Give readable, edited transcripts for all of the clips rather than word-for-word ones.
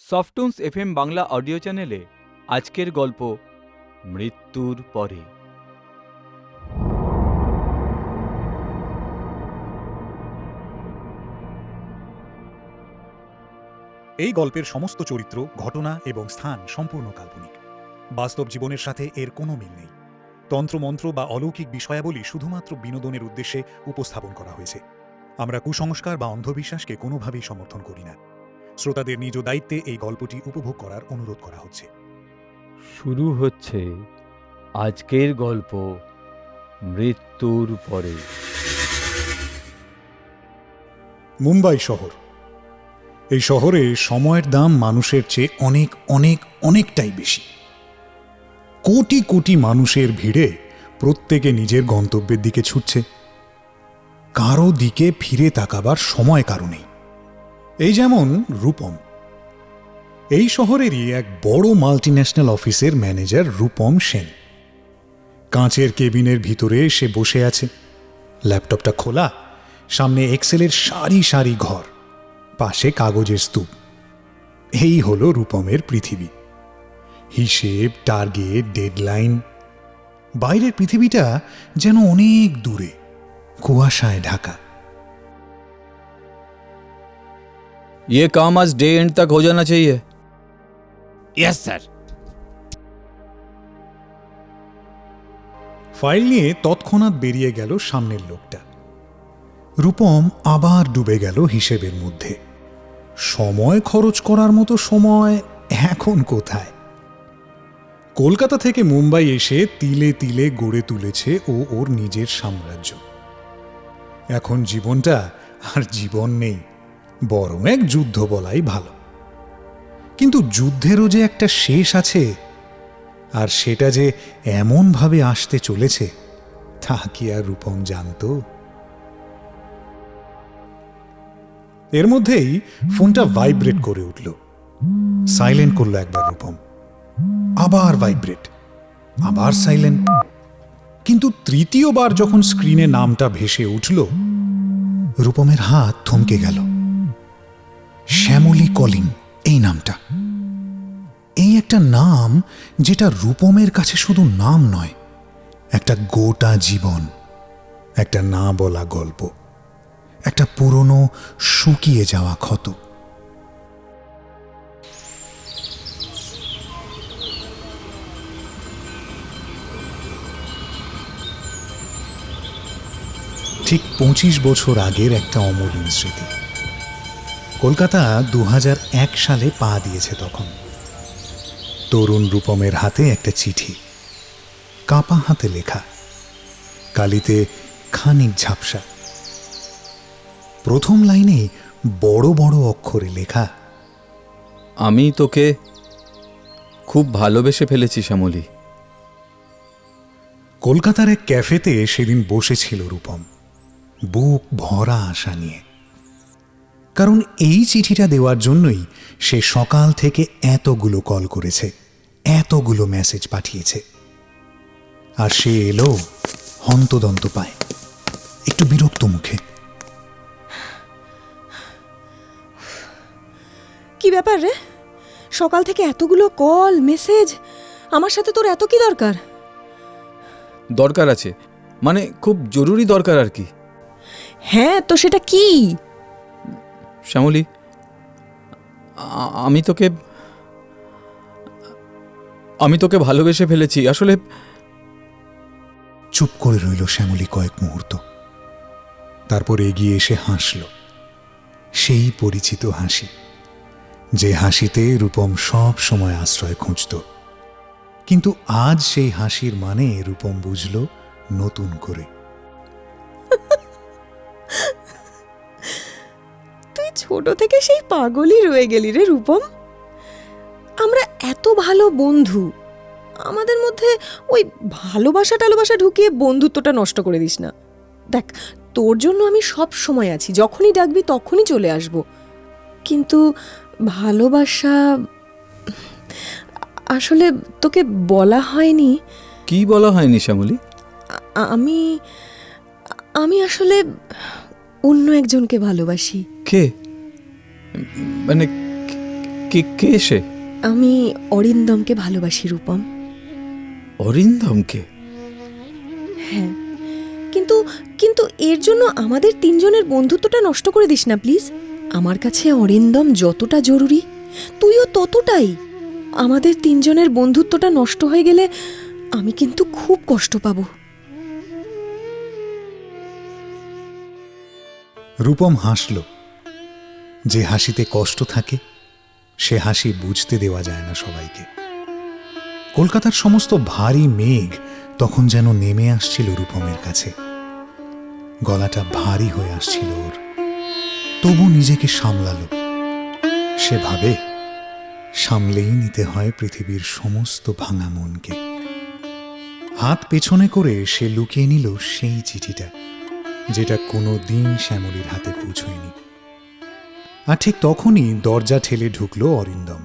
সফটুনস FM Bangla audio চ্যানেলে আজকের গল্প মৃত্যুর পরে। এই গল্পের সমস্ত চরিত্র, ঘটনা এবং স্থান সম্পূর্ণ কাল্পনিক। বাস্তব জীবনের সাথে এর কোনো মিল নেই। তন্ত্রমন্ত্র বা অলৌকিক বিষয়াবলী শুধুমাত্র বিনোদনের উদ্দেশ্যে উপস্থাপন করা হয়েছে। আমরা কুসংস্কার বা অন্ধবিশ্বাসকে কোনোভাবেই সমর্থন করি না। শ্রোতাদের নিজ দায়িত্বে এই গল্পটি উপভোগ করার অনুরোধ করা হচ্ছে। শুরু হচ্ছে আজকের গল্প মৃত্যুর পরে। মুম্বাই শহর। এই শহরে সময়ের দাম মানুষের চেয়ে অনেক অনেক অনেকটাই বেশি। কোটি কোটি মানুষের ভিড়ে প্রত্যেকে নিজের গন্তব্যের দিকে ছুটছে। কারো দিকে ফিরে তাকাবার সময় কারো নেই। এই যেমন রূপম। এই শহরেরই এক বড় মাল্টিন্যাশনাল অফিসের ম্যানেজার রূপম সেন। কাঁচের কেবিনের ভিতরে সে বসে আছে, ল্যাপটপটা খোলা, সামনে এক্সেলের সারি সারি ঘর, পাশে কাগজের স্তূপ। এই হলো রূপমের পৃথিবী। হিসেব, টার্গেট, ডেডলাইন। বাইরের পৃথিবীটা যেন অনেক দূরে, কুয়াশায় ঢাকা। ये काम आज डे एंड तक हो जाना चाहिए। Yes sir. ফাইল নিয়ে তৎক্ষণাৎ বেরিয়ে গেল সামনের লোকটা। রূপম আবার ডুবে গেল হিসেবের মধ্যে। সময় খরচ করার মতো সময় এখন কোথায়? কলকাতা থেকে মুম্বাই এসে তিলে তিলে গড়ে তুলেছে ও ওর নিজের সাম্রাজ্য। এখন জীবনটা আর জীবন নেই, বরং এক যুদ্ধ বলাই ভালো। কিন্তু যুদ্ধেরও যে একটা শেষ আছে, আর সেটা যে এমনভাবে আসতে চলেছে তা কি আর রূপম জানত? এর মধ্যেই ফোনটা ভাইব্রেট করে উঠল। সাইলেন্ট করলো একবার রূপম, আবার ভাইব্রেট, আবার সাইলেন্ট। কিন্তু তৃতীয়বার যখন স্ক্রিনে নামটা ভেসে উঠল, রূপমের হাত থমকে গেল। শ্যামলী কলিং, এই নামটা। এই একটা নাম যেটা রূপমের কাছে শুধু নাম নয়, একটা গোটা জীবন, একটা না বলা গল্প, একটা পুরনো শুকিয়ে যাওয়া ক্ষত। ঠিক 25 বছর আগের একটা অমলিন স্মৃতি। কলকাতা 2001 সালে পা দিয়েছে তখন। তরুণ রূপমের হাতে একটা চিঠি, কাঁপা হাতে লেখা, কালিতে খানিক ঝাপসা। প্রথম লাইনে বড় বড় অক্ষরে লেখা, আমি তোকে খুব ভালোবেসে ফেলেছি শ্যামলী। কলকাতার এক ক্যাফেতে সেদিন বসেছিল রূপম, বুক ভরা আশা নিয়ে। কারণ এই চিঠিটা দেওয়ার জন্যই সে সকাল থেকে এতগুলো কল করেছে, এতগুলো মেসেজ পাঠিয়েছে। আর সে এলো হন্তদন্ত পায়, একটু বিরক্ত মুখে। কি ব্যাপার রে? সকাল থেকে এতগুলো কল, মেসেজ, আমার সাথে তোর এত কি দরকার? দরকার আছে, মানে খুব জরুরি দরকার আর কি। হ্যাঁ, তো সেটা কি? শ্যামলী, আমি তোকে ভালোবেসে ফেলেছি আসলে। চুপ করে রইল শ্যামলী কয়েক মুহূর্ত, তারপর এগিয়ে এসে হাসল। সেই পরিচিত হাসি, যে হাসিতে রূপম সব সময় আশ্রয় খুঁজত। কিন্তু আজ সেই হাসির মানে রূপম বুঝল নতুন করে। তুই ছোট থেকে সেই পাগলই রয়ে গেলি রে রূপম। আমরা এত ভালো বন্ধু, আমাদের মধ্যে ওই ভালোবাসা ঢুকিয়ে বন্ধুত্বটা নষ্ট করে দিস না। দেখ, তোর জন্য আমি সব সময় আছি, যখনই ডাকবি তখনই চলে আসব। কিন্তু ভালোবাসা আসলে তোকে বলা হয়নি। কি বলা হয়নি শ্যামলী? আমি আমি আসলে অন্য একজনকে ভালোবাসি। কে? মানে কে কে সে? আমি অরিন্দমকে ভালোবাসি রূপম। অরিন্দমকে? হ্যাঁ, কিন্তু কিন্তু এর জন্য আমাদের তিনজনের বন্ধুত্বটা নষ্ট করে দিস না প্লিজ। আমার কাছে অরিন্দম যতটা জরুরি, তুইও ততটাই। আমাদের তিনজনের বন্ধুত্বটা নষ্ট হয়ে গেলে আমি কিন্তু খুব কষ্ট পাবো। রূপম হাসল। যে হাসিতে কষ্ট থাকে সে হাসি বুঝতে দেওয়া যায় না সবাইকে। কলকাতার সমস্ত ভারী মেঘ তখন যেন নেমে আসছিল রূপমের কাছে। গলাটা ভারী হয়ে আসছিল ওর। তবু নিজেকে সামলালো। সে ভাবে সামলেই নিতে হয় পৃথিবীর সমস্ত ভাঙা মনকে। হাত পেছনে করে সে লুকিয়ে নিল সেই চিঠিটা, যেটা কোনো দিন শ্যামলীর হাতে পৌঁছয়নি। আর ঠিক তখনই দরজা ঠেলে ঢুকল অরিন্দম,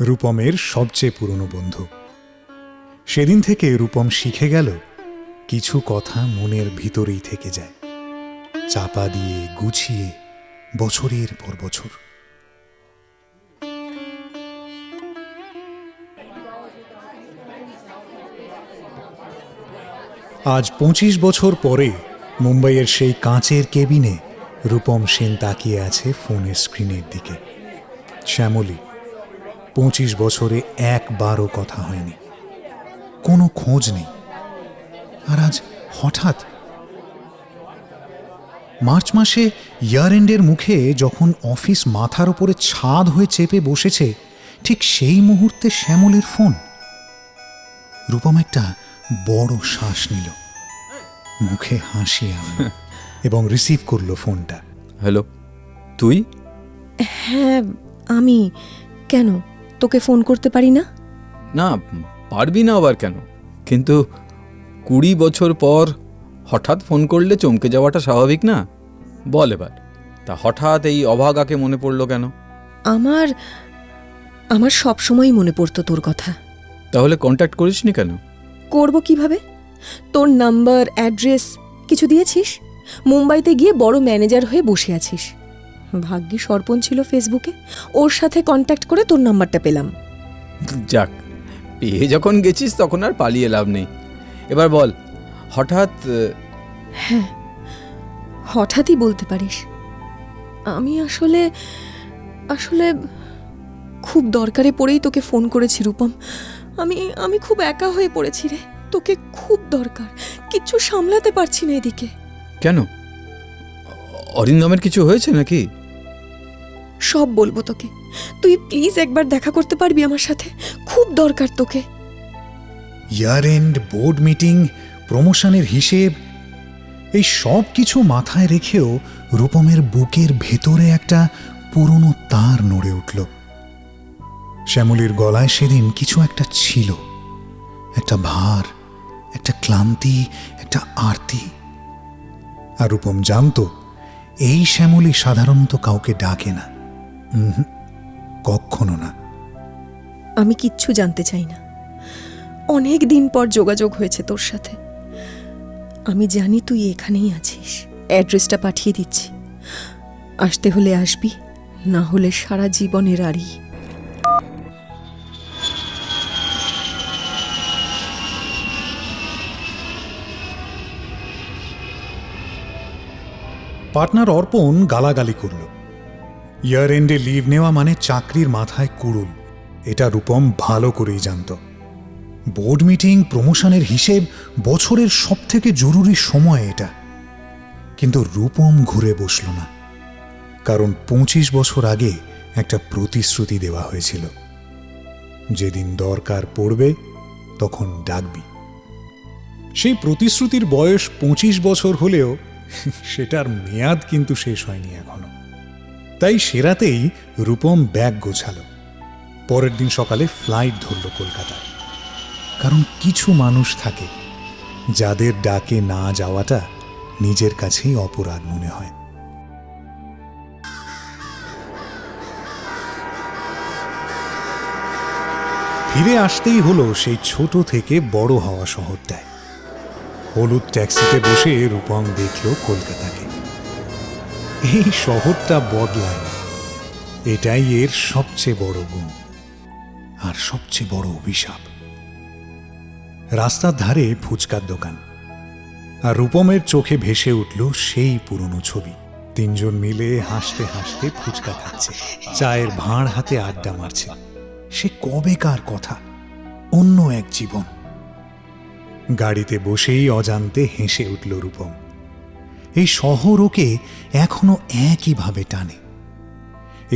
রূপমের সবচেয়ে পুরনো বন্ধু। সেদিন থেকে রূপম শিখে গেল কিছু কথা মনের ভিতরেই থেকে যায়, চাপা দিয়ে গুছিয়ে বছরের পর বছর। আজ 25 বছর পরে মুম্বাইয়ের সেই কাঁচের কেবিনে রূপম সেন তাকিয়ে আছে ফোনের স্ক্রিনের দিকে। শ্যামলী, 25 বছরে একবারও কথা হয়নি, কোনো খোঁজ নেই। আর আজ হঠাৎ মার্চ মাসে ইয়ার এন্ডের মুখে যখন অফিস মাথার ওপরে ছাদ হয়ে চেপে বসেছে, ঠিক সেই মুহূর্তে শ্যামলীর ফোন। রূপম একটা বড় শ্বাস নিল, মুখে হাসি আনল এবং রিসিভ করলো ফোনটা। হ্যালো, তুই? হ্যাঁ আমি। কেন, তোকে ফোন করতে পারি না? না, পারবি না আবার কেন? কিন্তু 20 বছর পর হঠাৎ ফোন করলে চমকে যাওয়াটা স্বাভাবিক না? বল এবার, তা হঠাৎ এই অভাগাকে মনে পড়লো কেন? আমার আমার সব সময় মনে পড়তো তোর কথা। তাহলে কন্ট্যাক্ট করিসনি কেন? করব কিভাবে? তোর নাম্বার, অ্যাড্রেস কিছু দিয়েছিস। মুম্বাইতে গিয়ে বড় ম্যানেজার হয়ে বসে আছিস। ভাগ্যি সর্পণ ছিল ফেসবুকে, ওর সাথে কন্ট্যাক্ট করে তোর নাম্বারটা পেলাম। যাক, পেয়ে যখন গেছিস তখন আর পালিয়ে লাভ নেই। এবার বল, হঠাৎ? হ্যাঁ, হঠাৎই বলতে পারিস। আমি আসলে আসলে খুব দরকারে পড়েই তোকে ফোন করেছি রূপম। আমি খুব একা হয়ে পড়েছি রে। তোকে খুব দরকার, কিচ্ছু সামলাতে পারছি না এদিকে। কেন? অরিন্দমের কিছু হয়েছে নাকি? সব বলবো তোকে, তুই প্লিজ একবার দেখা করতে পারবি আমার সাথে? খুব দরকার তোকে। ইয়ার এন্ড, বোর্ড মিটিং, প্রমোশনের হিসেব, এই সব কিছু মাথায় রেখেও রূপমের বুকের ভেতরে একটা পুরনো তার নড়ে উঠল। শ্যামলীর গলায় সেদিন কিছু একটা ছিল, একটা ভার, একটা ক্লান্তি, একটা আরতি। আর রূপম জানত এই শ্যামলী সাধারণত কাউকে ডাকে না, কখনো না। আমি কিচ্ছু জানতে চাই না। অনেক দিন পর যোগাযোগ হয়েছে তোর সাথে। আমি জানি তুই এখানেই আছিস। অ্যাড্রেসটা পাঠিয়ে দিচ্ছি, আসতে হলে আসবি, না হলে সারা জীবনের আড়ি। পার্টনার অর্পণ গালাগালি করল। ইয়ার এন্ডে লিভ নেওয়া মানে চাকরির মাথায় কুড়ুল, এটা রূপম ভালো করেই জানত। বোর্ড মিটিং, প্রমোশনের হিসেব, বছরের সবথেকে জরুরি সময় এটা। কিন্তু রূপম ঘুরে বসল না, কারণ 25 বছর আগে একটা প্রতিশ্রুতি দেওয়া হয়েছিল, যেদিন দরকার পড়বে তখন ডাকবি। সেই প্রতিশ্রুতির বয়স 25 বছর হলেও সেটার মেয়াদ কিন্তু শেষ হয়নি এখনো। তাই সেরাতেই রূপম ব্যাগ গোছালো। পরের দিন সকালে ফ্লাইট ধরল কলকাতা। কারণ কিছু মানুষ থাকে যাদের ডাকে না যাওয়াটা নিজের কাছেই অপরাধ মনে হয়। ফিরে আসতেই হলো সেই ছোট থেকে বড় হওয়া শহরটায়। হলুদ ট্যাক্সিতে বসে রূপম দেখল কলকাতাকে। এই শহরটা বদলায়, এটাই এর সবচেয়ে বড় গুণ আর সবচেয়ে বড় অভিশাপ। রাস্তার ধারে ফুচকার দোকান, আর রূপমের চোখে ভেসে উঠল সেই পুরনো ছবি। তিনজন মিলে হাসতে হাসতে ফুচকা খাচ্ছে, চায়ের ভাঁড় হাতে আড্ডা মারছে। সে কবেকার কথা, অন্য এক জীবন। গাড়িতে বসেই অজান্তে হেসে উঠল রূপম। এই শহর ওকে এখনো একইভাবে টানে।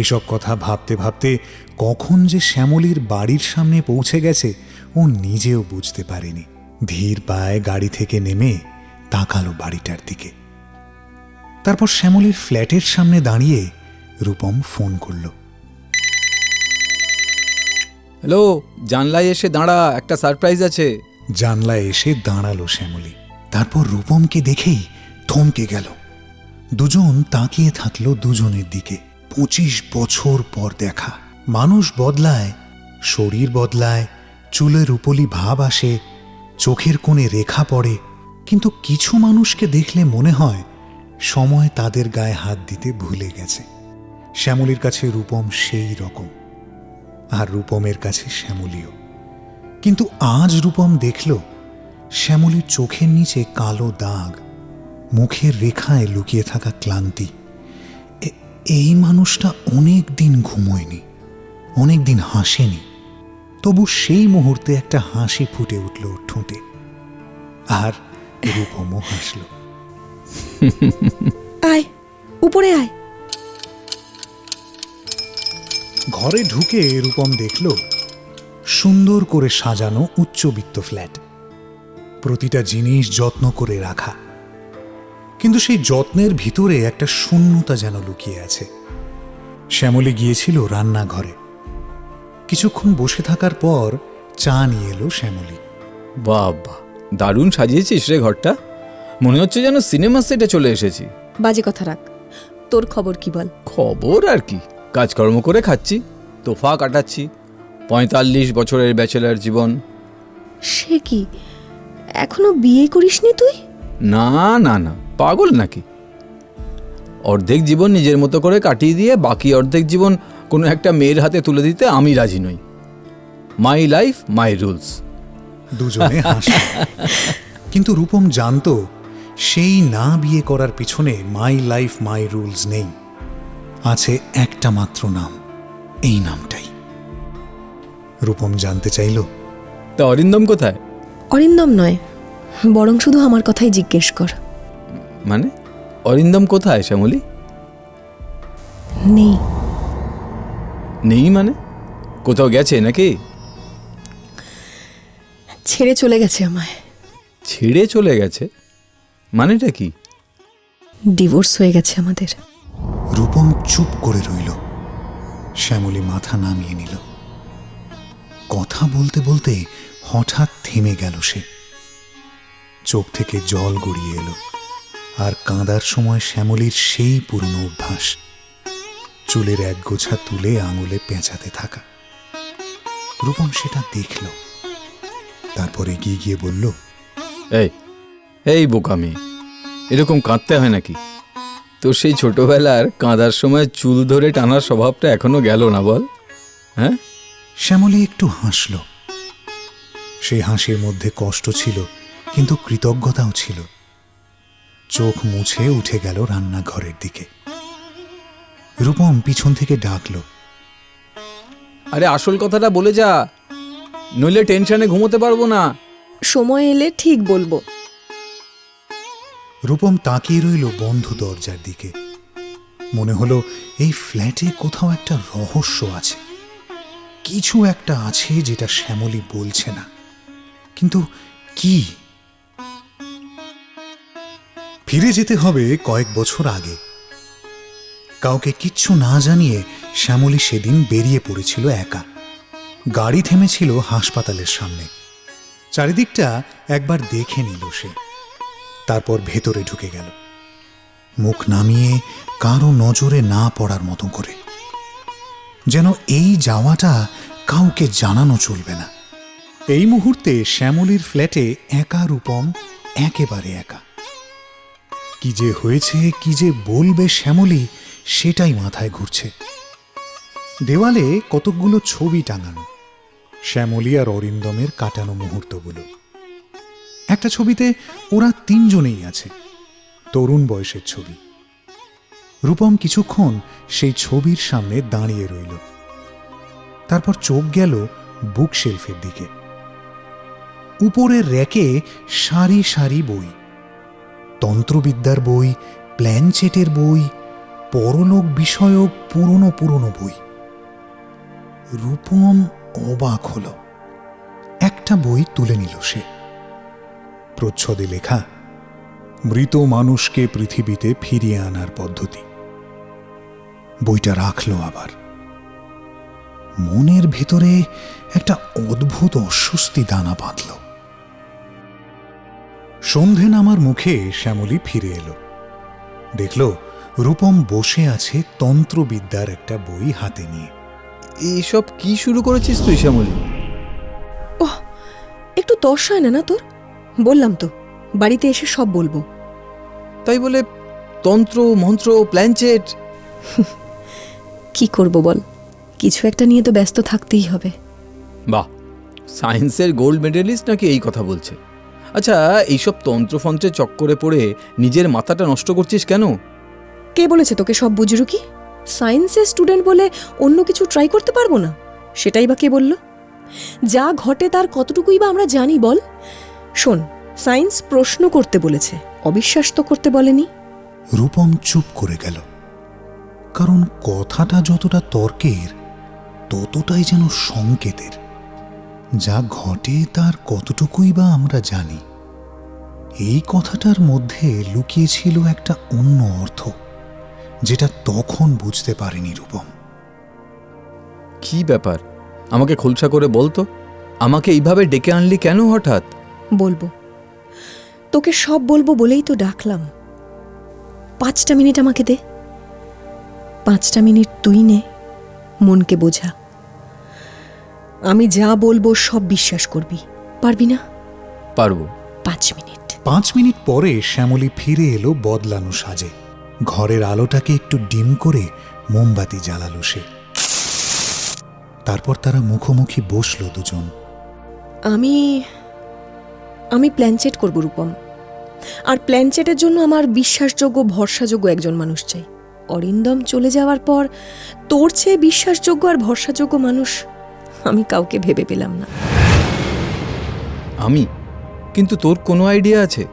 এসব কথা ভাবতে ভাবতে কখন যে শ্যামলীর বাড়ির সামনে পৌঁছে গেছে ও নিজেও বুঝতে পারেনি। ধীর পায়ে গাড়ি থেকে নেমে তাকালো বাড়িটার দিকে। তারপর শ্যামলীর ফ্ল্যাটের সামনে দাঁড়িয়ে রূপম ফোন করল। হ্যালো, জানলায় এসে দাঁড়া, একটা সারপ্রাইজ আছে। জানলায় এসে দাঁড়ালো শ্যামলী। তারপর রূপমকে দেখেই থমকে গেল। দুজন তাকিয়ে থাকলো দুজনের দিকে। 25 বছর পর দেখা। মানুষ বদলায়, শরীর বদলায়, চুলের উপলি ভাব আসে, চোখের কোণে রেখা পড়ে, কিন্তু কিছু মানুষকে দেখলে মনে হয় সময় তাদের গায়ে হাত দিতে ভুলে গেছে। শ্যামলীর কাছে রূপম সেই রকম, আর রূপমের কাছে শ্যামলীও। কিন্তু আজ রূপম দেখল শ্যামলীর চোখের নিচে কালো দাগ, মুখের রেখায় লুকিয়ে থাকা ক্লান্তি। এই মানুষটা অনেক দিন ঘুমোয়নি, অনেক দিন হাসেনি, তবু সেই মুহূর্তে একটা হাসি ফুটে উঠল ওর ঠোঁটে। আর রূপমও হাসল। আয়, উপরে আয়। ঘরে ঢুকে রূপম দেখল সুন্দর করে সাজানো উচ্চবিত্ত ফ্ল্যাট, প্রতিটা জিনিস যত্ন করে রাখা। কিন্তু সেই যত্নের ভিতরে একটা শূন্যতা যেন লুকিয়ে আছে। শ্যামলী গিয়েছিল রান্নাঘরে। কিছুক্ষণ বসে থাকার পর চা নিয়ে এলো শ্যামলী। বাবা, দারুণ সাজিয়েছিস রে ঘরটা, মনে হচ্ছে যেন সিনেমা সেটে চলে এসেছি। বাজে কথা রাখ, তোর খবর কি বল? খবর আর কি, কাজকর্ম করে খাচ্ছি, তোফা কাটাচ্ছি। 45 বছরের ব্যাচেলার জীবন। সে কি, এখনো বিয়ে করিসনি তুই? না না না, পাগল নাকি? অর্ধেক জীবন নিজের মতো করে কাটিয়ে দিয়ে বাকি অর্ধেক জীবন কোনো একটা মেয়ের হাতে তুলে দিতে আমি রাজি নই। My life my rules. দুজনে হাসে। কিন্তু রূপম জানতো সেই না বিয়ে করার পিছনে মাই লাইফ মাই রুলস নেই, আছে একটা মাত্র নাম, এই নামটাই। রূপম জানতে চাইল, তা অরিন্দম কোথায়? অরিন্দম নয়, বরং শুধু আমার কথাই জিজ্ঞেস কর। মানে অরিন্দম কোথায় শ্যামলী? নেই। নেই মানে? কোথাও গেছে নাকি? ছেড়ে চলে গেছে আমায়। ছেড়ে চলে গেছে মানেটা কি? ডিভোর্স হয়ে গেছে আমাদের। রূপম চুপ করে রইল। শ্যামলী মাথা নামিয়ে নিল। কথা বলতে বলতে হঠাৎ থেমে গেল সে। চোখ থেকে জল গড়িয়ে এলো। আর কাঁদার সময় শ্যামলীর সেই পুরনো অভ্যাস, চুলের এক গোছা তুলে আঙুলে পেঁচাতে থাকা। রূপম সেটা দেখল। তারপর এগিয়ে গিয়ে বলল, এই এই বোকা মেয়ে, এরকম কাঁদতে হয় নাকি? তোর সেই ছোটবেলার কাঁদার সময় চুল ধরে টানার স্বভাবটা এখনো গেল না বল? হ্যাঁ? শ্যামলী একটু হাসল। সেই হাসির মধ্যে কষ্ট ছিল, কিন্তু কৃতজ্ঞতাও ছিল। চোখ মুছে উঠে গেল রান্নাঘরের দিকে। রূপম পিছন থেকে ডাকল, আরে আসল কথাটা বলে যা, নইলে টেনশনে ঘুমোতে পারবো না। সময় এলে ঠিক বলবো। রূপম তাকিয়ে রইল বন্ধ দরজার দিকে। মনে হলো এই ফ্ল্যাটে কোথাও একটা রহস্য আছে, কিছু একটা আছে যেটা শ্যামলী বলছে না। কিন্তু কি? ফিরে যেতে হবে কয়েক বছর আগে। কাউকে কিচ্ছু না জানিয়ে শ্যামলী সেদিন বেরিয়ে পড়েছিল একা। গাড়ি থেমেছিল হাসপাতালের সামনে। চারিদিকটা একবার দেখে নিল সে। তারপর ভেতরে ঢুকে গেল, মুখ নামিয়ে কারো নজরে না পড়ার মতো করে, যেন এই যাওয়াটা কাউকে জানানো চলবে না। এই মুহূর্তে শ্যামলীর ফ্ল্যাটে একা রূপম, একেবারে একা। কি যে হয়েছে, কি যে বলবে শ্যামলী, সেটাই মাথায় ঘুরছে। দেওয়ালে কতকগুলো ছবি টাঙানো, শ্যামলী আর অরিন্দমের কাটানো মুহূর্তগুলো। একটা ছবিতে ওরা তিনজনেই আছে, তরুণ বয়সের ছবি। রূপম কিছুক্ষণ সেই ছবির সামনে দাঁড়িয়ে রইল, তারপর চোখ গেল বুক শেলফের দিকে। উপরের র্যাকে সারি সারি বই, তন্ত্রবিদ্যার বই, প্ল্যানচেটের বই, পরলোক বিষয়ক পুরনো পুরনো বই। রূপম অবাক হল। একটা বই তুলে নিল সে, প্রচ্ছদে লেখা মৃত মানুষকে পৃথিবীতে ফিরিয়ে আনার পদ্ধতি। বইটা রাখল আবার। মনের ভেতরে একটা অদ্ভুত অস্বস্তি দানা বাঁধল। সন্ধে নামার মুখে শ্যামলী ফিরে এলো, দেখল রূপম বসে আছে তন্ত্রবিদ্যার একটা বই হাতে নিয়ে। এইসব কি শুরু করেছিস তুই শ্যামলী? ওহ, একটু তর্স হয় না তোর? বললাম তো বাড়িতে এসে সব বলবো। তাই বলে তন্ত্র মন্ত্র প্ল্যানচেট? কি করব বল, কিছু একটা নিয়ে তো ব্যস্ত থাকতেই হবে। বাহ, সায়েন্সের গোল্ড মেডেলিস্ট নাকি এই কথা বলছে? আচ্ছা, এইসব তন্ত্রফন্ত্রের চক্করে পড়ে নিজের মাথাটা নষ্ট করছিস কেন? কে বলেছে তোকে সব বুঝরু? কি সায়েন্সের স্টুডেন্ট বলে অন্য কিছু ট্রাই করতে পারবো না? সেটাই বা কে বলল? যা ঘটে তার কতটুকুই বা আমরা জানি বল? শোন, সায়েন্স প্রশ্ন করতে বলেছে, অবিশ্বাস তো করতে বলেনি। রূপম চুপ করে গেল, কারণ কথাটা যতটা তর্কের ততটাই যেন সংকেতের। যা ঘটে তার কতটুকুই বা আমরা জানি। এই কথাটার মধ্যে লুকিয়েছিল একটা অন্য অর্থ, যেটা তখন বুঝতে পারেনি রূপম। কি ব্যাপার, আমাকে খোলসা করে বলতো। আমাকে এইভাবে ডেকে আনলি কেন হঠাৎ? বলবো, তোকে সব বলবো বলেই তো ডাকলাম। 5টা মিনিট আমাকে দে। 5টা মিনিট তুই নে, মনকে বোঝা। আমি যা বলবো সব বিশ্বাস করবি, পারবি না? পারবো। 5 মিনিট। 5 মিনিট পরে শ্যামলী ফিরে এলো বদলানো সাজে। ঘরের আলোটাকে একটু ডিম করে মোমবাতি জ্বালালো সে। তারপর তারা মুখোমুখি বসলো দুজন। আমি প্ল্যানচেট করব রূপম, আর প্ল্যানচেটের জন্য আমার বিশ্বাসযোগ্য ভরসাযোগ্য একজন মানুষ চাই। অরিন্দম চলে যাওয়ার পর তোর চেয়ে বিশ্বাসযোগ্য আর ভরসাযোগ্য মানুষ আমি কাউকে ভেবে পেলাম না। আমি? কিন্তু তোর কোনো আইডিয়া আছে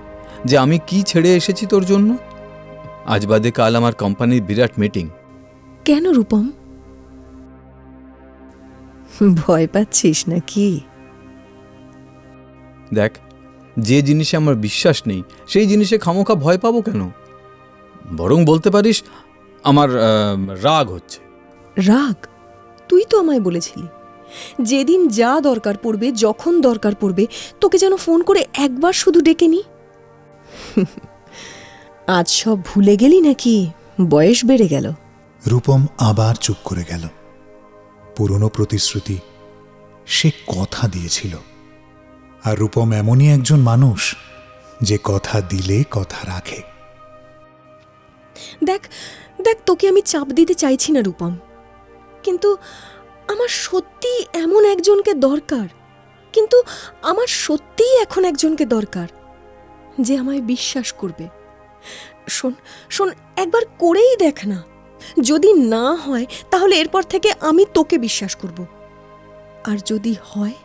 যে আমি কি ছেড়ে এসেছি তোর জন্য? আজ বাদে কাল আমার কোম্পানির বিরাট মিটিং। কেন রূপম, ভয় পাচ্ছিস নাকি? দেখ, যে জিনিসে আমার বিশ্বাস নেই সেই জিনিসে খামোখা ভয় পাবো কেন? বরং বলতে পারিস আমার রাগ হচ্ছে। রাগ? তুই তো আমায় বলেছিলি যেদিন যা দরকার পড়বে, যখন দরকার পড়বে তোকে যেন ফোন করে একবার শুধু ডেকে নি। আজ সব ভুলে গেলি নাকি বয়স বেড়ে গেল? রূপম আবার চুপ করে গেল। পুরনো প্রতিশ্রুতি, সে কথা দিয়েছিল। আর রূপম এমনই একজন মানুষ যে কথা দিলে কথা রাখে। দেখ দেখ, তোকে আমি চাপ দিতে চাইছি না রূপম, কিন্তু আমার সত্যি এমন একজনকে দরকার। কিন্তু আমার সত্যিই এখন একজনকে দরকার যে আমায় বিশ্বাস করবে। শোন শোন, একবার করেই দেখ না। যদি না হয় তাহলে এরপর থেকে আমি তোকে বিশ্বাস করব, আর যদি হয়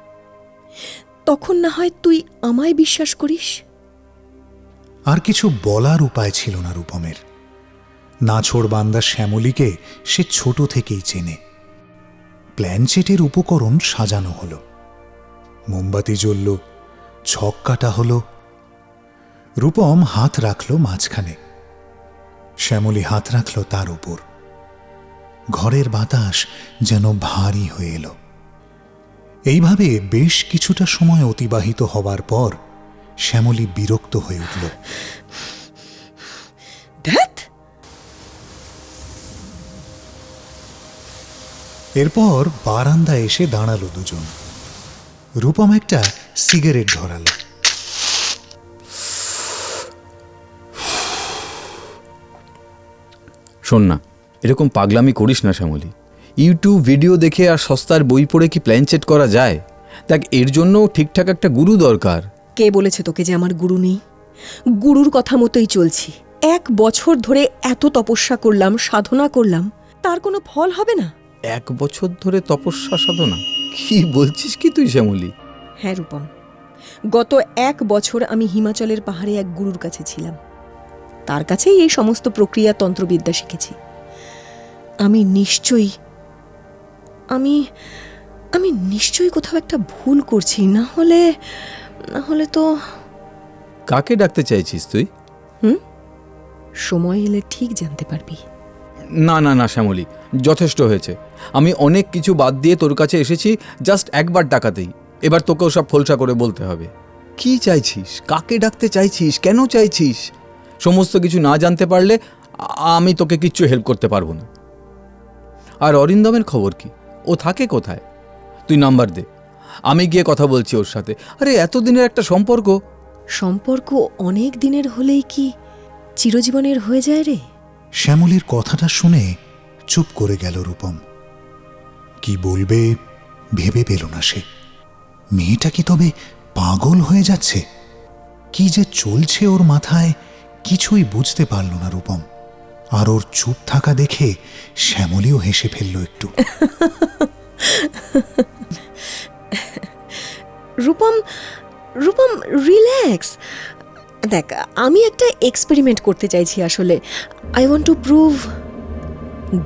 তখন না হয় তুই আমায় বিশ্বাস করিস। আর কিছু বলার উপায় ছিল না রূপমের। নাছোড়বান্দা শ্যামলীকে সে ছোট থেকেই চেনে। প্ল্যানচেটের উপকরণ সাজানো হলো, মোমবাতি জ্বলল, ছক কাটা হলো। রূপম হাত রাখল মাঝখানে, শ্যামলী হাত রাখল তার উপর। ঘরের বাতাস যেন ভারী হয়ে এলো। এইভাবে বেশ কিছুটা সময় অতিবাহিত হবার পর শ্যামলী বিরক্ত হয়ে উঠল। ধ্যাৎ! এরপর বারান্দায় এসে দাঁড়ালো দুজন। রূপম একটা সিগারেট ধরালো। শোন না, এরকম পাগলামি করিস না শ্যামলী। ইউটিউব ভিডিও দেখে আর সস্তার বই পড়ে কি প্ল্যান সেট করা যায়? দেখ, এর জন্য ঠিকঠাক একটা গুরু দরকার। কে বলেছে তোকে যে আমার গুরু নেই? গুরুর কথা মতোই চলছি। 1 বছর ধরে এত তপস্যা করলাম, সাধনা করলাম, তার কোনো ফল হবে না? 1 বছর ধরে তপস্যা সাধনা? কি বলছিস কি তুই শ্যামলী? হ্যাঁ রূপম, গত 1 বছর আমি হিমাচলের পাহাড়ে এক গুরুর কাছে ছিলাম। তার কাছেই এই সমস্ত প্রক্রিয়া তন্ত্রবিদ্যা শিখেছি। আমি নিশ্চয়ই কোথাও একটা ভুল করছি, না হলে তো। কাকে ডাকতে চাইছিস তুই? সময় এলে ঠিক জানতে পারবি। না না না শ্যামলী, যথেষ্ট হয়েছে। আমি অনেক কিছু বাদ দিয়ে তোর কাছে এসেছি জাস্ট একবার ডাকাতেই। এবার তোকেও সব খোলসা করে বলতে হবে। কি চাইছিস? কাকে ডাকতে চাইছিস? কেন চাইছিস? সমস্ত কিছু না জানতে পারলে আমি তোকে কিচ্ছু হেল্প করতে পারবো না। আর অরিন্দমের খবর কি? ও থাকে কোথায়? তুই নাম্বার দে, আমি গিয়ে কথা বলছি ওর সাথে। আরে এতদিনের একটা সম্পর্ক অনেক দিনের হলেই কি চিরজীবনের হয়ে যায় রে? শ্যামলীর কথাটা শুনে চুপ করে গেল রূপম। কি বলবে ভেবে পেল না সে। মেয়েটা কি তবে পাগল হয়ে যাচ্ছে? কি যে চলছে ওর মাথায় কিছুই বুঝতে পারল না রূপম। আর ওর চুপ থাকা দেখে শ্যামলীও হেসে ফেলল একটু। রূপম রিল্যাক্স। দেখ, আমি একটা এক্সপেরিমেন্ট করতে চাইছি আসলে। I want to prove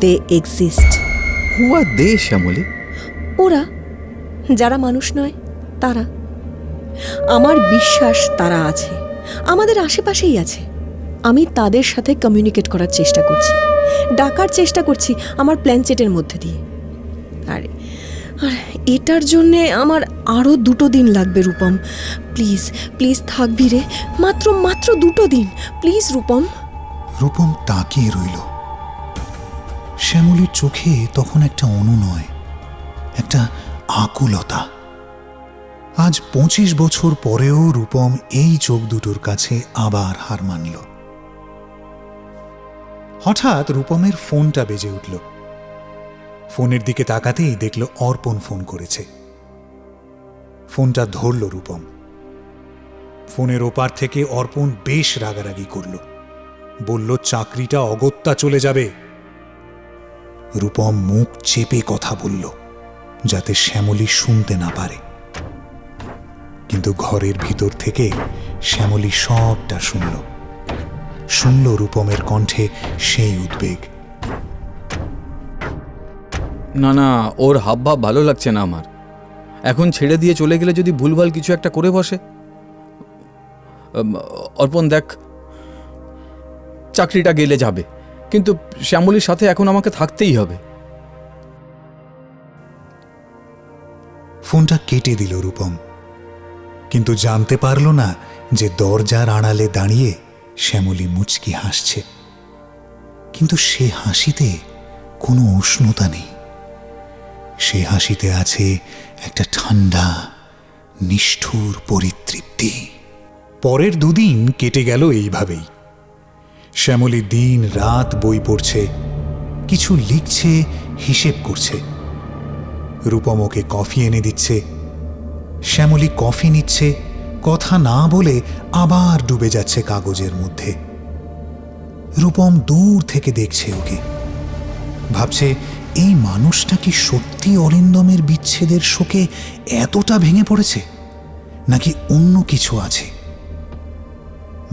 they exist. Who are they Shyamali? ওরা, যারা মানুষ নয় তারা। আমার বিশ্বাস তারা আছে, আমাদের আশেপাশেই আছে। আমি তাদের সাথে কমিউনিকেট করার চেষ্টা করছি, ডাকার চেষ্টা করছি আমার প্ল্যানচেটের মধ্যে দিয়ে। আর এটার জন্যে আমার আরও 2 দিন লাগবে রূপম। প্লিজ থাকবি রে, মাত্র 2 দিন, প্লিজ রূপম। রূপম তাকিয়ে রইল। শ্যামলীর চোখে তখন একটা অনুনয়, একটা আকুলতা। আজ 25 বছর পরেও রূপম এই চোখ দুটোর কাছে আবার হার মানল। হঠাৎ রূপমের ফোনটা বেজে উঠল। ফোনের দিকে তাকাতেই দেখল অর্পণ ফোন করেছে। ফোনটা ধরল রূপম। ফোনের ওপার থেকে অর্পণ বেশ রাগারাগি করল, বলল চাকরিটা অগত্যা চলে যাবে। রূপম মুখ চেপে কথা বলল যাতে শ্যামলী শুনতে না পারে, কিন্তু ঘরের ভিতর থেকে শ্যামলী সবটা শুনল রূপমের কণ্ঠে সেই উদ্বেগ। না না, ওর হাবভাব ভালো লাগছে না আমার। এখন ছেড়ে দিয়ে চলে গেলে যদি ভুলভাল কিছু একটা করে বসে। অর্পণ দেখ, চাকরিটা গেলে যাবে, কিন্তু শ্যামলীর সাথে এখন আমাকে থাকতেই হবে। ফোনটা কেটে দিল রূপম, কিন্তু জানতে পারল না যে দরজার আড়ালে দাঁড়িয়ে শ্যামলী মুচকি হাসছে। কিন্তু সে হাসিতে কোনো উষ্ণতা নেই। সে হাসিতে আছে একটা ঠান্ডা নিষ্ঠুর পরিতৃপ্তি। পরের 2 দিন কেটে গেল এইভাবেই। শ্যামলী দিন রাত বই পড়ছে, কিছু লিখছে, হিসেব করছে। রূপম ওকে কফি এনে দিচ্ছে। শ্যামলী কফি নিচ্ছে, কথা না বলে আবার ডুবে যাচ্ছে কাগজের মধ্যে। রূপম দূর থেকে দেখছে ওকে, ভাবছে এই মানুষটা কি সত্যি অরিন্দমের বিচ্ছেদের শোকে এতটা ভেঙে পড়েছে, নাকি অন্য কিছু আছে।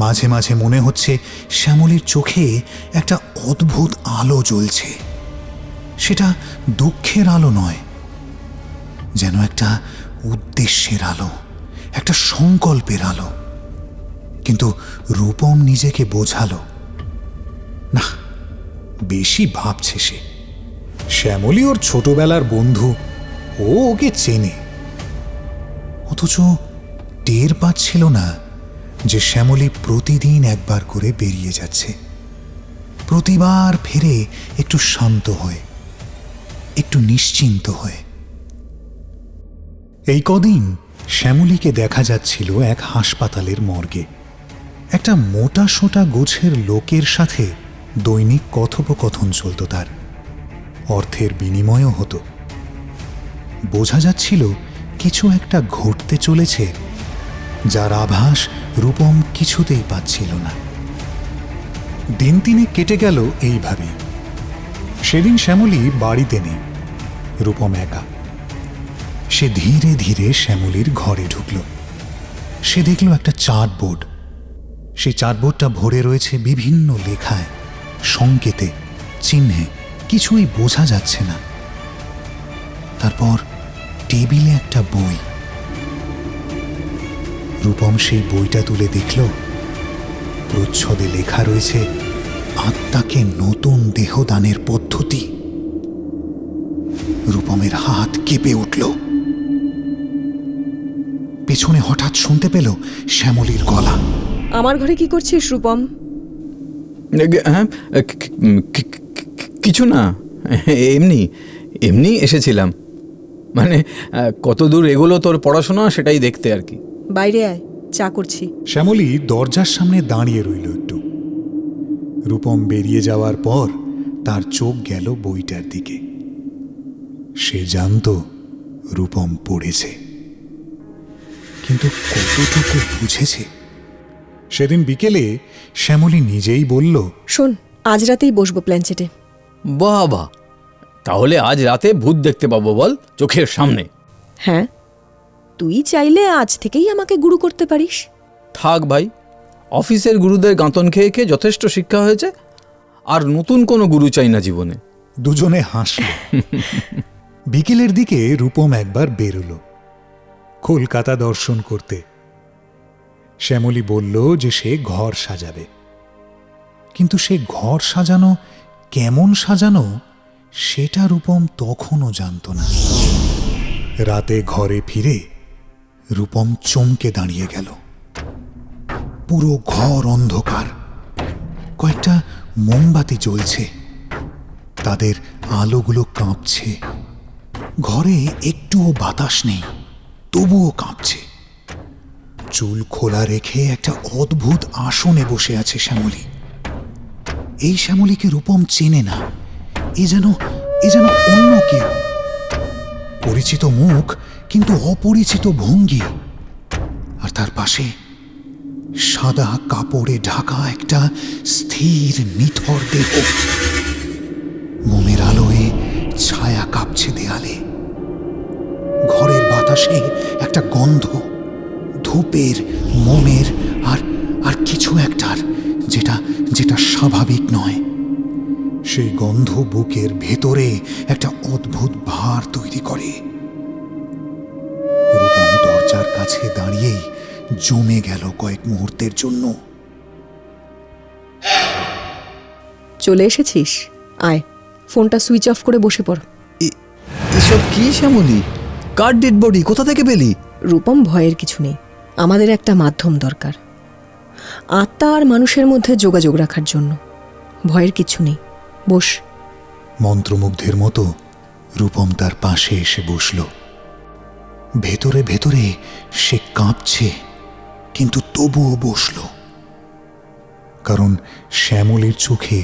মাঝে মাঝে মনে হচ্ছে শ্যামলীর চোখে একটা অদ্ভুত আলো জ্বলছে। সেটা দুঃখের আলো নয়, যেন একটা উদ্দেশ্যের আলো, একটা সংকল্পের আলো। কিন্তু রূপম নিজেকে বোঝালো না, বেশি ভাবছে সে। শ্যামলী ওর ছোটবেলার বন্ধু, ও ওকে চেনে। অথচ টের পাচ্ছিল না যে শ্যামলী প্রতিদিন একবার করে বেরিয়ে যাচ্ছে, প্রতিবার ফিরে একটু শান্ত হয়ে, একটু নিশ্চিন্ত হয়ে। এই কদিন শ্যামলীকে দেখা যাচ্ছিল এক হাসপাতালের মর্গে। একটা মোটা সোটা গোছের লোকের সাথে দৈনিক কথোপকথন চলত তার। অর্থের বিনিময়ও হতো। বোঝা যাচ্ছিল কিছু একটা ঘটতে চলেছে, যার আভাস রূপম কিছুতেই পাচ্ছিল না। দিন তিনে কেটে গেল এইভাবেই। সেদিন শ্যামলী বাড়িতে নেই, রূপম একা। সে ধীরে ধীরে শ্যামলীর ঘরে ঢুকল। সে দেখল একটা চার্টবোর্ড। সেই চার্টবোর্ডটা ভরে রয়েছে বিভিন্ন লেখায়, সংকেতে, চিহ্নে, কিছুই বোঝা যাচ্ছে না। তারপর টেবিলে একটা বই। রূপম সেই বইটা তুলে দেখল, প্রচ্ছদে লেখা রয়েছে আত্মাকে নতুন দেহদানের পদ্ধতি। রূপমের হাত কেঁপে উঠল। পেছনে হঠাৎ শুনতে পেল শ্যামলীর গলা। আমার ঘরে কি করছিস রূপম? হ্যাঁ, কিছু না, এমনি এমনি এসেছিলাম। মানে কত দূর এগোলো তোর পড়াশোনা সেটাই দেখতে আর কি। বাইরে আয়, চা করছি। শ্যামলী দরজার সামনে দাঁড়িয়ে রইল একটু। রূপম বেরিয়ে যাওয়ার পর তার চোখ গেল বইটার দিকে। সে জানত রূপম পড়েছে, কিন্তু কতটুকু বুঝেছে? সেদিন বিকেলে শ্যামলী নিজেই বলল, শোন, আজ রাতেই বসবো প্ল্যানচেটে। বাবা, তাহলে আজ রাতে ভূত দেখতে পাবো বল চোখের সামনে? হ্যাঁ, তুই চাইলে আজ থেকেই আমাকে গুরু করতে পারিস। থাক ভাই, অফিসের গুরুদের গাঁতন খেয়ে খেয়ে যথেষ্ট শিক্ষা হয়েছে, আর নতুন কোনো গুরু চাই না জীবনে। দুজনে হাসল। বিকেলের দিকে রূপম একবার বেরোল কলকাতা দর্শন করতে। শ্যামলী বলল যে সে ঘর সাজাবে, কিন্তু সে ঘর সাজানো কেমন সাজানো সেটা রূপম তখনও জানত না। রাতে ঘরে ফিরে রূপম চমকে দাঁড়িয়ে গেল। পুরো ঘর অন্ধকার। কয়েকটা মোমবাতি জ্বলছে, তাদের আলোগুলো কাঁপছে। ঘরে একটুও বাতাস নেই, তবুও কাঁপছে। চুল খোলা রেখে একটা অদ্ভুত আসনে বসে আছে শ্যামলী। এই শ্যামলীকে রূপম চেনে না। এ যেন অন্য কেউ। পরিচিত মুখ, কিন্তু অপরিচিত ভঙ্গি। আর তার পাশে সাদা কাপড়ে ঢাকা একটা স্থির নিথর দেহ। মোমের আলোয় ছায়া কাঁপছে দেয়ালে। ঘরের বাতাসে একটা গন্ধ, ধূপের, মোমের আর কিছু একটার, যেটা স্বাভাবিক নয়। সেই গন্ধ বুকের ভেতরে একটা অদ্ভুত ভার তৈরি করে। রূপম দরজার কাছে দাঁড়িয়েই জমে গেল কয়েক মুহূর্তের জন্য। চলে এসেছিস? আয়, ফোনটা সুইচ অফ করে বসে পড়। এসব কি শ্যামলী? কার ডেড বডি? কোথা থেকে পেলি? রূপম, ভয়ের কিছু নেই। আমাদের একটা মাধ্যম দরকার, আত্মা আর মানুষের মধ্যে যোগাযোগ রাখার জন্য। ভয়ের কিছু নেই, বস। মন্ত্রমুগ্ধের মতো রূপম তার পাশে এসে বসল। ভেতরে ভেতরে সে কাঁপছে, কিন্তু তবুও বসল। কারণ শ্যামলীর চোখে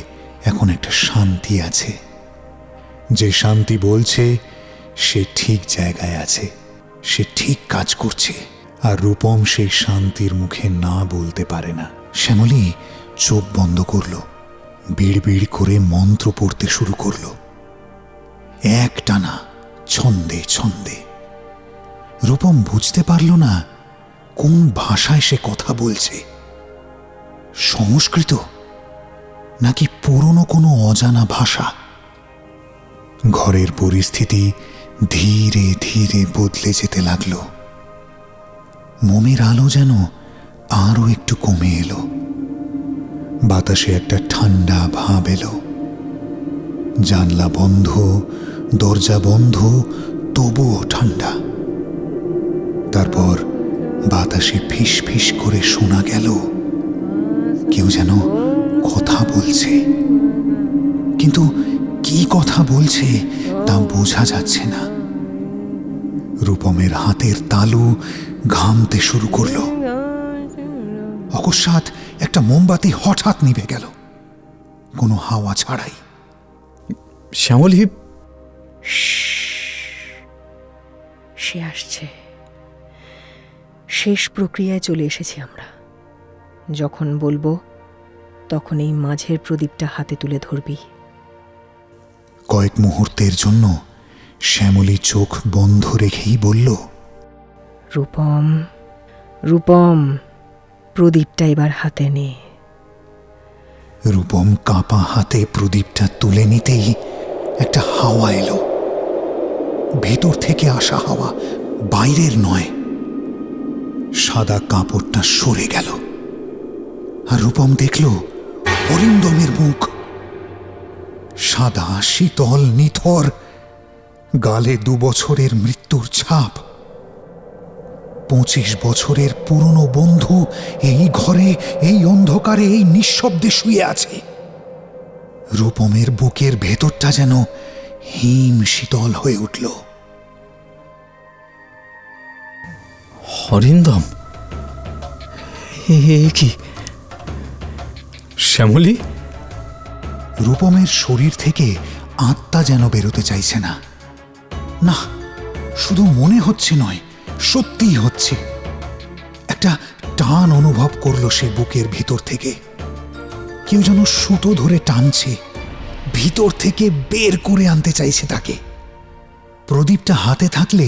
এখন একটা শান্তি আছে, যে শান্তি বলছে সে ঠিক জায়গায় আছে, সে ঠিক কাজ করছে। আর রূপম সেই শান্তির মুখে না বলতে পারে না। শ্যামলী চোখ বন্ধ করল, বিড়বিড় করে মন্ত্র পড়তে শুরু করল, একটানা, ছন্দে ছন্দে। রূপম বুঝতে পারল না কোন ভাষায় সে কথা বলছে, সংস্কৃত নাকি পুরনো কোনো অজানা ভাষা। ঘরের পরিস্থিতি ধীরে ধীরে বদলে যেতে লাগলো। মোমের আলো যেন আরো একটু কমে এলো। বাতাসে একটা ঠান্ডা ভাব এলো। জানলা বন্ধ, দরজা বন্ধ, তবুও ঠান্ডা। তারপর বাতাসে ফিস ফিস করে শোনা গেল কেউ যেন কথা বলছে, কিন্তু কি কথা বলছে তা বোঝা যাচ্ছে না। রূপমের হাতের তালু ঘামতে শুরু করলো। অকস্মাৎ একটা মোমবাতি হঠাৎ নিভে গেল, কোনো হাওয়া ছাড়াই। শ্যামলী, সে আসছে। শেষ প্রক্রিয়ায় চলে এসেছি আমরা। যখন বলবো তখন এই মাঝের প্রদীপটা হাতে তুলে ধরবি। কয়েক মুহূর্তের জন্য শ্যামলী চোখ বন্ধ রেখেই বলল, রূপম, রূপম, প্রদীপটা এবার হাতে নে। রূপম কাঁপা হাতে প্রদীপটা তুলে নিতেই একটা হাওয়া এলো। ভেতর থেকে আসা হাওয়া, বাইরের নয়। সাদা কাপড়টা সরে গেল, আর রূপম দেখল অরিন্দমের মুখ। সাদা, শীতল, নিথর, গালে 2 বছরের মৃত্যুর ছাপ। 25 বছরের পুরনো বন্ধু এই ঘরে, এই অন্ধকারে, এই নিঃশব্দে শুয়ে আছে। রূপমের বুকের ভেতরটা যেন হিম শীতল হয়ে উঠল। অরিন্দম, এ কি? শ্যামলী? রূপমের শরীর থেকে আত্মা যেন বেরোতে চাইছে না। না, শুধু মনে হচ্ছে নয়, সত্যিই হচ্ছে। একটা টান অনুভব করলো সে বুকের ভিতর থেকে। কেউ যেন সুতো ধরে টানছে, ভিতর থেকে বের করে আনতে চাইছে তাকে। প্রদীপটা হাতে থাকলে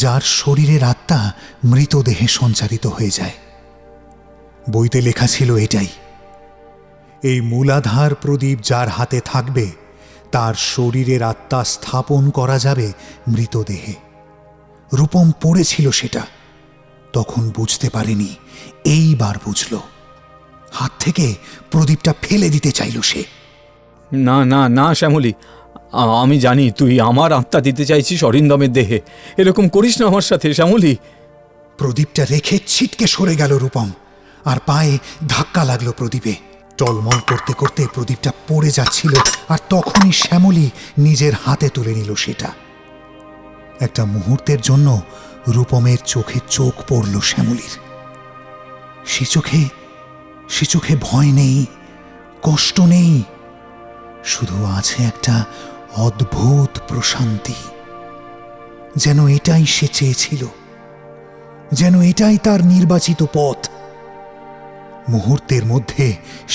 যার শরীরের আত্মা মৃতদেহে সঞ্চারিত হয়ে যায়। বইতে লেখা ছিল এটাই, এই মূলাধার প্রদীপ যার হাতে থাকবে তার শরীরের আত্মা স্থাপন করা যাবে মৃতদেহে। রূপম পড়েছিল সেটা, তখন বুঝতে পারেনি, এইবার বুঝল। হাত থেকে প্রদীপটা ফেলে দিতে চাইল সে। না না না শ্যামলী, আমি জানি তুই আমার আত্মা দিতে চাইছিস অরিন্দমের দেহে। এরকম করিস না আমার সাথে শ্যামলী। প্রদীপটা রেখে ছিটকে সরে গেল রূপম, আর পায়ে ধাক্কা লাগলো প্রদীপে। টলমল করতে করতে প্রদীপটা পড়ে যাচ্ছিল, আর তখনই শ্যামলী নিজের হাতে তুলে নিল সেটা। একটা মুহূর্তের জন্য রূপমের চোখে চোখ পড়ল শ্যামলীর। সে চোখে ভয় নেই, কষ্ট নেই, শুধু আছে একটা অদ্ভুত প্রশান্তি। যেন এটাই সে চেয়েছিল, যেন এটাই তার নির্বাচিত পথ। মুহূর্তের মধ্যে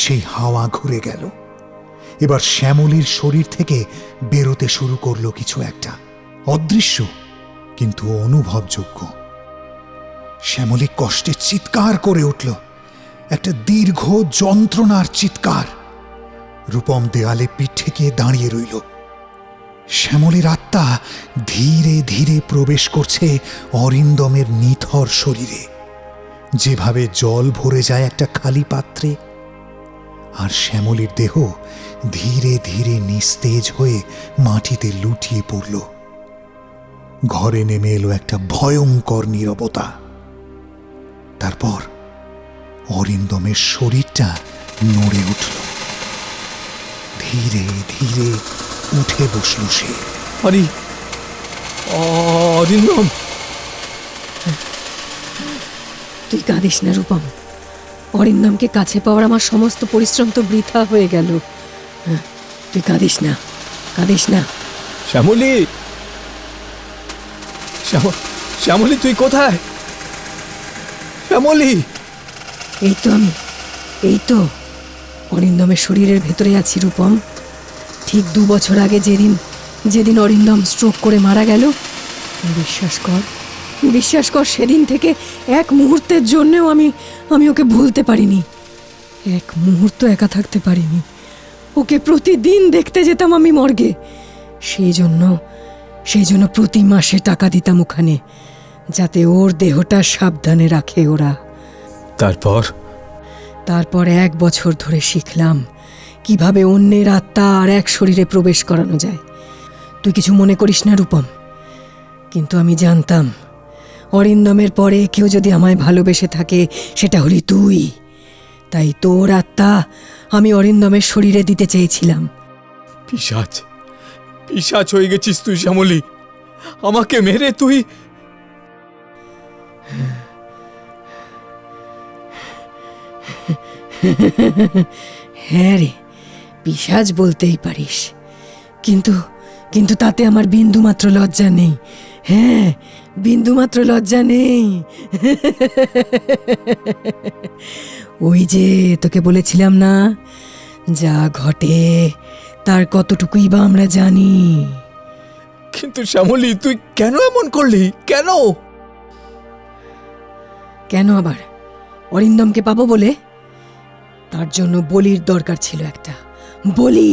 সেই হাওয়া ঘুরে গেল। এবার শ্যামলীর শরীর থেকে বেরোতে শুরু করলো কিছু একটা, অদৃশ্য কিন্তু অনুভবযোগ্য। শ্যামলী কষ্টে চিৎকার করে উঠল, একটা দীর্ঘ যন্ত্রণার চিৎকার। রূপম দেয়ালে পিঠ ঠেকিয়ে দাঁড়িয়ে রইল। শ্যামলীর আত্মা ধীরে ধীরে প্রবেশ করছে অরিন্দমের নিথর শরীরে, যেভাবে জল ভরে যায় একটা খালি পাত্রে। আর শ্যামলীর দেহ ধীরে ধীরে নিস্তেজ হয়ে মাটিতে লুটিয়ে পড়ল। ঘরে নেমে এলো একটা ভয়ঙ্কর নীরবতা। তারপর অরিন্দমের শরীরটা নড়ে উঠল। ধীরে ধীরে উঠে বসল সে। অরিন্দম, তুই কাঁদিস না রূপম। অরিন্দমকে কাছে পাওয়ার আমার সমস্ত পরিশ্রম তো বৃথা হয়ে গেল। তুই কাঁদিস না, কাঁদিস না। শ্যামলী, শ্যামলী তুই কোথায়? শ্যামলী! এই তো অরিন্দমের শরীরের ভেতরে আছি রূপম। ঠিক 2 বছর আগে যেদিন অরিন্দম স্ট্রোক করে মারা গেল, বিশ্বাস কর সেদিন থেকে এক মুহূর্তের জন্যেও আমি ওকে ভুলতে পারিনি। এক মুহূর্ত একা থাকতে পারিনি। ওকে প্রতিদিন দেখতে যেতাম আমি মর্গে। সেই জন্য প্রতি মাসে টাকা দিতাম ওখানে, যাতে ওর দেহটা সাবধানে রাখে ওরা। তারপর 1 বছর ধরে শিখলাম কিভাবে অন্যের আত্মা আর এক শরীরে প্রবেশ করানো যায়। তুই কিছু মনে করিস না রূপম, কিন্তু আমি জানতাম অরিন্দমের পরে কেউ যদি আমায় ভালোবেসে থাকে সেটা হলি তুই। তাই তোর আত্মা আমি অরিন্দমের শরীরে দিতে চেয়েছিলাম। পিশাচ হয়ে গেছিস তুই শ্যামলী। আমাকে মেরে তুই। হ্যাঁ রে, পিশাচ বলতেই পারিস, কিন্তু কিন্তু তাতে আমার বিন্দুমাত্র লজ্জা নেই। হ্যাঁ, বিন্দুমাত্র লজ্জা নেই। ওই যে তোকে বলেছিলাম না, যা ঘটে তার কতটুকুই বা আমরা জানি। কিন্তু শ্যামলী, তুই কেন এমন করলি? কেন? কেন আবার? অরিন্দমকে পাবো বলে? তার জন্য বলির দরকার ছিল, একটা বলি।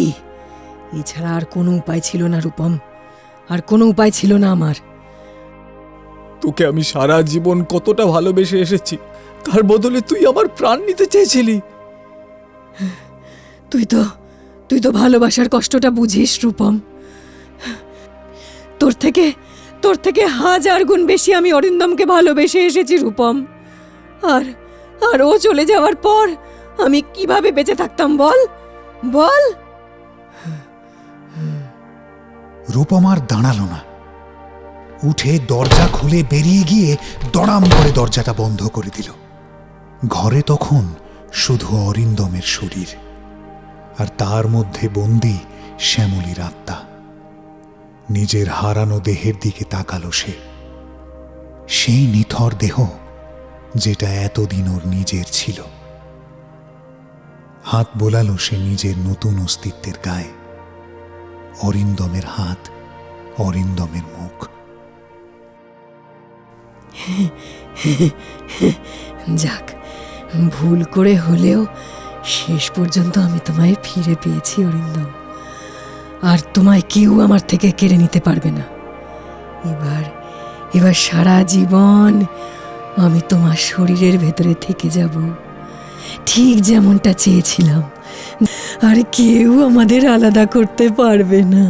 এছাড়া আর কোনো উপায় ছিল না রূপম, আর কোনো উপায় ছিল না আমার। তোকে আমি সারা জীবন কতটা ভালোবেসে এসেছি, তার বদলে তুই আমার প্রাণ নিতে চেয়েছিলি। তুই তো ভালোবাসার কষ্টটা বুঝিস রূপম। তোর থেকে 1000 গুণ বেশি আমি অরিন্দমকে ভালোবেসে এসেছি রূপম। আর ও চলে যাওয়ার পর আমি কিভাবে বেঁচে থাকতাম বল বল? রূপম আর দাঁড়ালো না, উঠে দরজা খুলে বেরিয়ে গিয়ে দড়াম করে দরজাটা বন্ধ করে দিল। ঘরে তখন শুধু অরিন্দমের শরীর, আর তার মধ্যে বন্দী শ্যামলীর আত্মা। নিজের হারানো দেহের দিকে তাকালো সে, সেই নিথর দেহ যেটা এতদিন ওর নিজের ছিল। হাত বোলালো সে নিজের নতুন অস্তিত্বের গায়ে। অরিন্দমের হাত, অরিন্দমের মুখ। যাক, ভুল করে হলেও শেষ পর্যন্ত আমি তোমায় ফিরে পেয়েছি অরিন্দম, আর তোমায় কেউ আমার থেকে কেড়ে নিতে পারবে না। এবার সারা জীবন আমি তোমার শরীরের ভেতরে থেকে যাব, ঠিক যেমনটা চেয়েছিলাম। আর কেউ আমাদের আলাদা করতে পারবে না।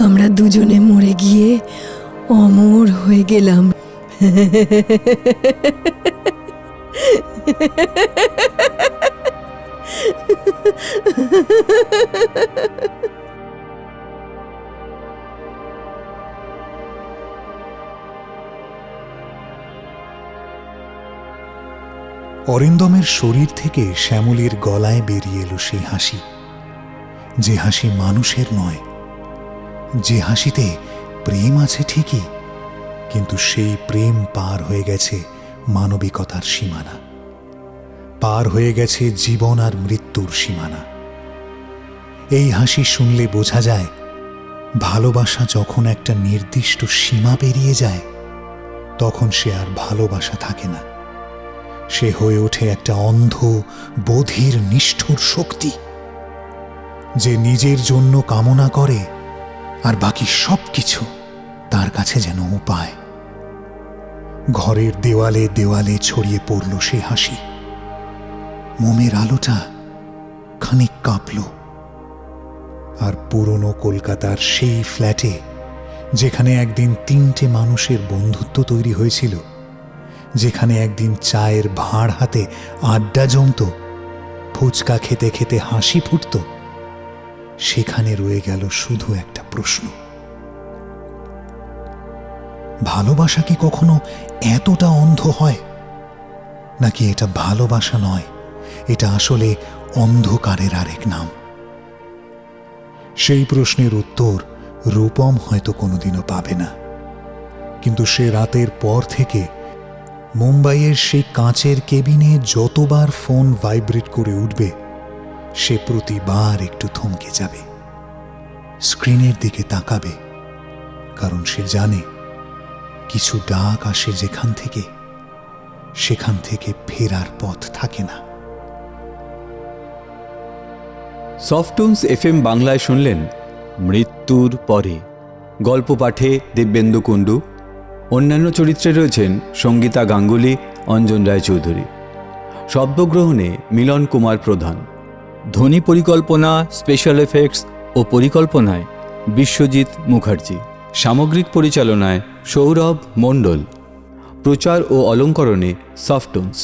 আমরা দুজনে মরে গিয়ে অমর হয়ে গেলাম। অরিন্দমের শরীর থেকে শ্যামলীর গলায় বেরিয়ে এলো সেই হাসি, যে হাসি মানুষের নয়, যে হাসিতে প্রেম আছে ঠিকই, কিন্তু সেই প্রেম পার হয়ে গেছে মানবিকতার সীমানা, পার হয়ে গেছে জীবন আর মৃত্যুর সীমানা। এই হাসি শুনলে বোঝা যায়, ভালোবাসা যখন একটা নির্দিষ্ট সীমা পেরিয়ে যায়, তখন সে আর ভালোবাসা থাকে না। সে হয়ে ওঠে একটা অন্ধ, বধির, নিষ্ঠুর শক্তি, যে নিজের জন্য কামনা করে আর বাকি সবকিছু তার কাছে যেন উপায়। ঘরের দেওয়ালে দেওয়ালে ছড়িয়ে পড়ল সে হাসি। মোমের আলোটা খানিক কাঁপল, আর পুরনো কলকাতার সেই ফ্ল্যাটে, যেখানে একদিন 3টে মানুষের বন্ধুত্ব তৈরি হয়েছিল, যেখানে একদিন চায়ের ভাঁড় হাতে আড্ডা জমত, ফুচকা খেতে খেতে হাসি ফুটত, সেখানে রয়ে গেল শুধু একটা প্রশ্ন: ভালোবাসা কি কখনো এতটা অন্ধ হয়? নাকি এটা ভালোবাসা নয়, এটা আসলে অন্ধকারের আরেক নাম? সেই প্রশ্নের উত্তর রূপম হয়তো কোনোদিনও পাবে না, কিন্তু সে রাতের পর থেকে মুম্বাইয়ের সেই কাঁচের কেবিনে যতবার ফোন ভাইব্রেট করে উঠবে, সে প্রতিবার একটু থমকে যাবে, স্ক্রিনের দিকে তাকাবে, কারণ সে জানে কিছু ডাক আসে যেখান থেকে, সেখান থেকে ফেরার পথ থাকে না। সফটুনস FM বাংলায় শুনলেন মৃত্যুর পরে। গল্প পাঠে দিব্যেন্দু কুণ্ডু। অন্যান্য চরিত্রে রয়েছেন সঙ্গীতা গাঙ্গুলি, অঞ্জন রায়চৌধুরী। শব্দগ্রহণে মিলন কুমার প্রধান। ধ্বনি পরিকল্পনা, স্পেশাল এফেক্টস ও পরিকল্পনায় বিশ্বজিৎ মুখার্জি। সামগ্রিক পরিচালনায় সৌরভ মণ্ডল। প্রচার ও অলঙ্করণে সফটুনস।